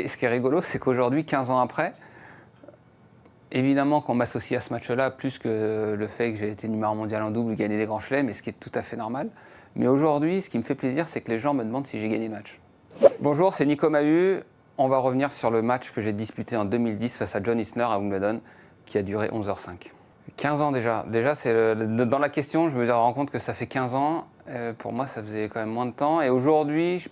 Ce qui est rigolo, c'est qu'aujourd'hui, 15 ans après, évidemment qu'on m'associe à ce match-là plus que le fait que j'ai été numéro mondial en double, gagné des grands chelems, ce qui est tout à fait normal. Mais aujourd'hui, ce qui me fait plaisir, c'est que les gens me demandent si j'ai gagné le match. Bonjour, c'est Nico Mahut. On va revenir sur le match que j'ai disputé en 2010 face à John Isner à Wimbledon, qui a duré 11h05. 15 ans déjà. Déjà, dans la question, je me rends compte que ça fait 15 ans. Pour moi, ça faisait quand même moins de temps. Et aujourd'hui,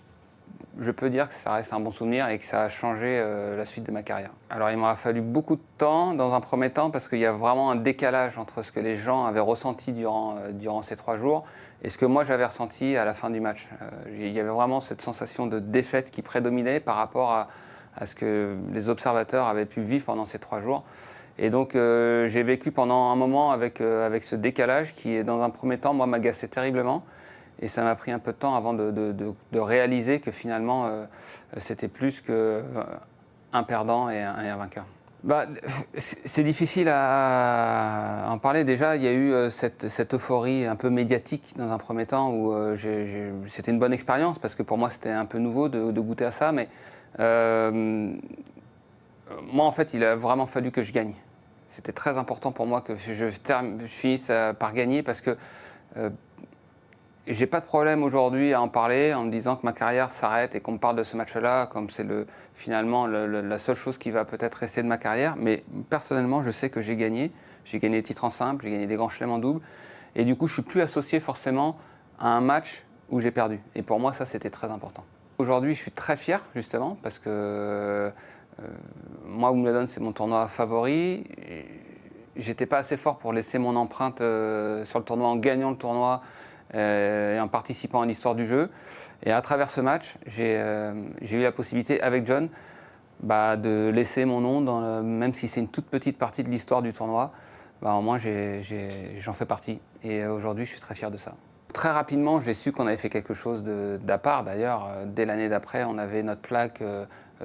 je peux dire que ça reste un bon souvenir et que ça a changé la suite de ma carrière. Alors il m'a fallu beaucoup de temps, dans un premier temps, parce qu'il y a vraiment un décalage entre ce que les gens avaient ressenti durant ces 3 jours et ce que moi j'avais ressenti à la fin du match. Il y avait vraiment cette sensation de défaite qui prédominait par rapport à ce que les observateurs avaient pu vivre pendant ces 3 jours. Et donc j'ai vécu pendant un moment avec ce décalage qui, dans un premier temps, moi, m'agaçait terriblement. Et ça m'a pris un peu de temps avant de réaliser que finalement, c'était plus qu'un perdant et un vainqueur. C'est difficile à en parler. Déjà, il y a eu cette euphorie un peu médiatique dans un premier temps où c'était une bonne expérience parce que pour moi, c'était un peu nouveau de goûter à ça. Mais moi, en fait, il a vraiment fallu que je gagne. C'était très important pour moi que je finisse par gagner parce que j'ai pas de problème aujourd'hui à en parler en me disant que ma carrière s'arrête et qu'on me parle de ce match-là comme c'est finalement la seule chose qui va peut-être rester de ma carrière. Mais personnellement, je sais que j'ai gagné. J'ai gagné des titres en simple, j'ai gagné des grands chelems en double. Et du coup, je suis plus associé forcément à un match où j'ai perdu. Et pour moi, ça, c'était très important. Aujourd'hui, je suis très fier, justement, parce que moi, Wimbledon, c'est mon tournoi favori. J'étais pas assez fort pour laisser mon empreinte sur le tournoi en gagnant le tournoi et en participant à l'histoire du jeu. Et à travers ce match, j'ai eu la possibilité, avec John, de laisser mon nom, même si c'est une toute petite partie de l'histoire du tournoi, au moins j'en fais partie. Et aujourd'hui, je suis très fier de ça. Très rapidement, j'ai su qu'on avait fait quelque chose d'à part. D'ailleurs, dès l'année d'après, on avait notre plaque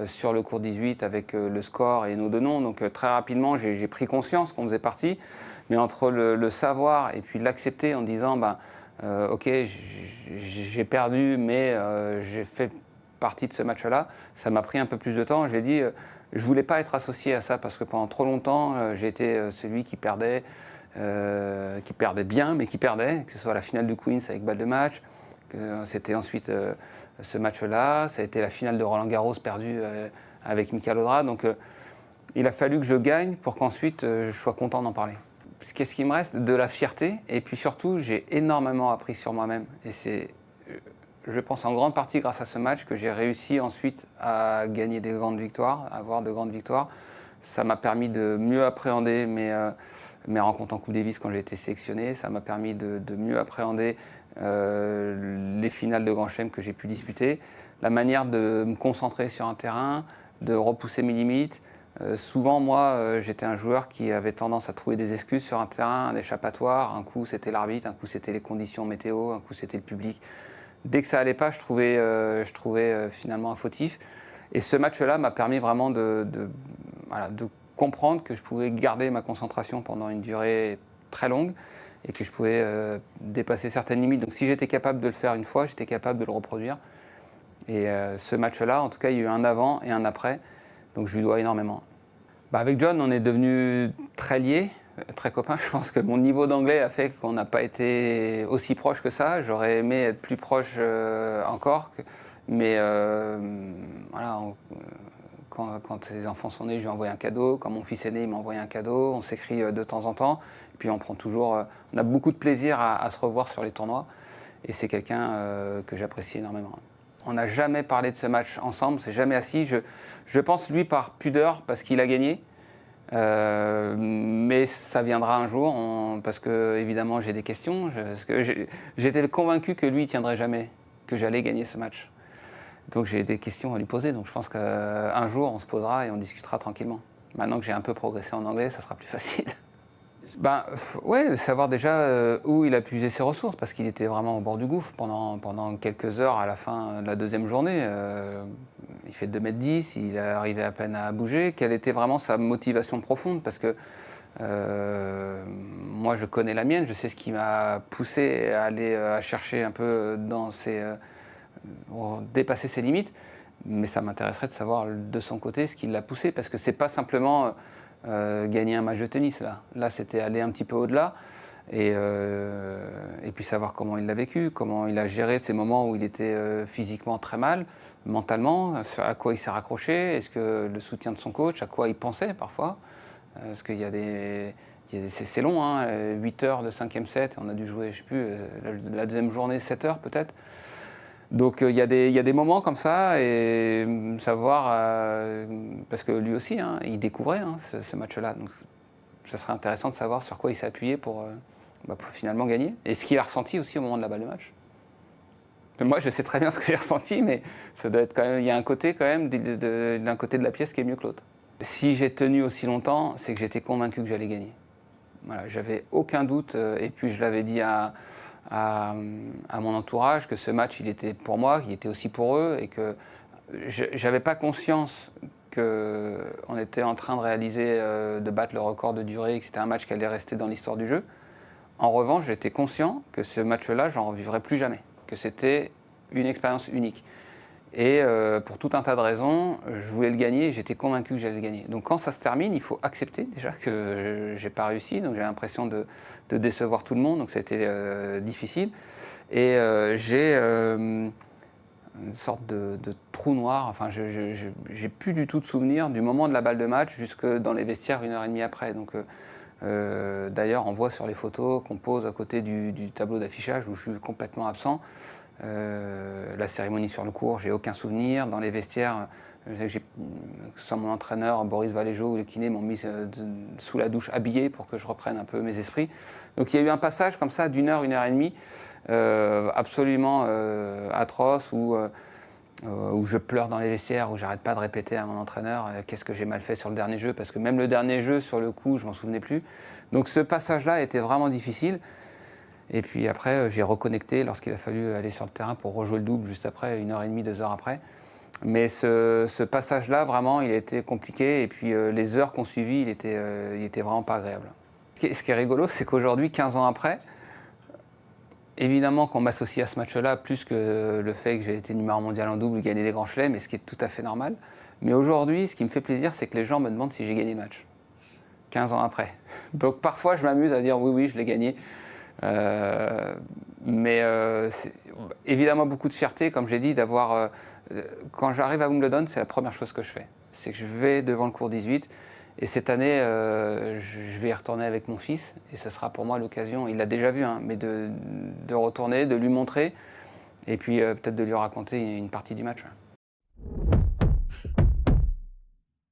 sur le court 18 avec le score et nos 2 noms. Donc très rapidement, j'ai pris conscience qu'on faisait partie. Mais entre le savoir et puis l'accepter en disant ok, j'ai perdu, mais j'ai fait partie de ce match-là. Ça m'a pris un peu plus de temps. J'ai dit, je ne voulais pas être associé à ça parce que pendant trop longtemps, j'ai été celui qui perdait bien, mais qui perdait, que ce soit la finale de Queens avec balle de match. C'était ensuite ce match-là. Ça a été la finale de Roland-Garros perdue avec Mikael Odra. Donc il a fallu que je gagne pour qu'ensuite je sois content d'en parler. Qu'est-ce qui me reste? De la fierté. Et puis surtout, j'ai énormément appris sur moi-même. Et c'est, je pense, en grande partie grâce à ce match que j'ai réussi ensuite à gagner des grandes victoires, à avoir de grandes victoires. Ça m'a permis de mieux appréhender mes rencontres en Coupe Davis quand j'ai été sélectionné. Ça m'a permis de mieux appréhender les finales de Grand Chelem que j'ai pu disputer. La manière de me concentrer sur un terrain, de repousser mes limites. Souvent, moi, j'étais un joueur qui avait tendance à trouver des excuses sur un terrain, un échappatoire. Un coup, c'était l'arbitre, un coup, c'était les conditions météo, un coup, c'était le public. Dès que ça allait pas, je trouvais finalement un fautif. Et ce match-là m'a permis vraiment de comprendre que je pouvais garder ma concentration pendant une durée très longue et que je pouvais dépasser certaines limites. Donc si j'étais capable de le faire une fois, j'étais capable de le reproduire. Et ce match-là, en tout cas, il y a eu un avant et un après. Donc je lui dois énormément. Avec John, on est devenus très liés, très copains. Je pense que mon niveau d'anglais a fait qu'on n'a pas été aussi proches que ça. J'aurais aimé être plus proche encore. Mais quand ses enfants sont nés, je lui ai envoyé un cadeau. Quand mon fils est né, il m'a envoyé un cadeau. On s'écrit de temps en temps. Et puis on a beaucoup de plaisir à se revoir sur les tournois. Et c'est quelqu'un que j'apprécie énormément. On n'a jamais parlé de ce match ensemble, c'est jamais assis. Je pense, lui, par pudeur, parce qu'il a gagné. Mais ça viendra un jour, parce que, évidemment, j'ai des questions. J'étais convaincu que lui, il ne tiendrait jamais, que j'allais gagner ce match. Donc j'ai des questions à lui poser. Donc je pense qu'un jour, on se posera et on discutera tranquillement. Maintenant que j'ai un peu progressé en anglais, ça sera plus facile. Ouais, savoir déjà où il a puisé ses ressources, parce qu'il était vraiment au bord du gouffre pendant quelques heures à la fin de la deuxième journée. Il fait 2,10 m, il arrivait à peine à bouger. Quelle était vraiment sa motivation profonde? Parce que moi, je connais la mienne, je sais ce qui m'a poussé à aller à chercher un peu dépasser ses limites. Mais ça m'intéresserait de savoir de son côté ce qui l'a poussé, parce que c'est pas simplement gagner un match de tennis là. Là, c'était aller un petit peu au-delà. Et puis savoir comment il l'a vécu, comment il a géré ces moments où il était physiquement très mal, mentalement, à quoi il s'est raccroché, est-ce que le soutien de son coach, à quoi il pensait parfois. Parce qu'il y a c'est long, hein, 8 heures de 5e set, on a dû jouer, je ne sais plus, la deuxième journée, 7 heures peut-être. Donc il y a des moments comme ça, et savoir, parce que lui aussi, hein, il découvrait hein, ce match-là. Donc ça serait intéressant de savoir sur quoi il s'est appuyé pour finalement gagner. Et ce qu'il a ressenti aussi au moment de la balle de match. Moi, je sais très bien ce que j'ai ressenti, mais ça doit être quand même, il y a un côté quand même d'un côté de la pièce qui est mieux que l'autre. Si j'ai tenu aussi longtemps, c'est que j'étais convaincu que j'allais gagner. Voilà, j'avais aucun doute, et puis je l'avais dit à mon entourage que ce match, il était pour moi, il était aussi pour eux, et que j'avais pas conscience qu'on était en train de réaliser, de battre le record de durée, que c'était un match qui allait rester dans l'histoire du jeu. En revanche, j'étais conscient que ce match-là, j'en revivrais plus jamais, que c'était une expérience unique. Et pour tout un tas de raisons, je voulais le gagner et j'étais convaincu que j'allais le gagner. Donc quand ça se termine, il faut accepter déjà que j'ai pas réussi. Donc j'ai l'impression de décevoir tout le monde, donc ça a été difficile. Et j'ai une sorte de trou noir. Enfin, j'ai plus du tout de souvenir du moment de la balle de match jusque dans les vestiaires 1h30 après. Donc d'ailleurs, on voit sur les photos qu'on pose à côté du tableau d'affichage où je suis complètement absent. La cérémonie sur le court, j'ai aucun souvenir. Dans les vestiaires, sans mon entraîneur, Boris Valéjo ou le kiné m'ont mis sous la douche habillé pour que je reprenne un peu mes esprits. Donc il y a eu un passage comme ça d'1 heure, 1h30, absolument atroce, où je pleure dans les vestiaires, où j'arrête pas de répéter à mon entraîneur qu'est-ce que j'ai mal fait sur le dernier jeu, parce que même le dernier jeu, sur le coup, je m'en souvenais plus. Donc ce passage-là était vraiment difficile. Et puis après, j'ai reconnecté lorsqu'il a fallu aller sur le terrain pour rejouer le double juste après, 1h30, 2 heures après. Mais ce passage-là, vraiment, il a été compliqué. Et puis les heures qu'on suivit, il était vraiment pas agréable. Ce qui est rigolo, c'est qu'aujourd'hui, 15 ans après, évidemment qu'on m'associe à ce match-là plus que le fait que j'ai été numéro mondial en double, gagné des grands chelems, mais ce qui est tout à fait normal. Mais aujourd'hui, ce qui me fait plaisir, c'est que les gens me demandent si j'ai gagné le match. 15 ans après. Donc parfois, je m'amuse à dire oui, oui, je l'ai gagné. Mais c'est évidemment beaucoup de fierté, comme j'ai dit, d'avoir. Quand j'arrive à Wimbledon, c'est la première chose que je fais. C'est que je vais devant le court 18. Et cette année, je vais y retourner avec mon fils. Et ce sera pour moi l'occasion, il l'a déjà vu, hein, mais de retourner, de lui montrer. Et puis peut-être de lui raconter une partie du match.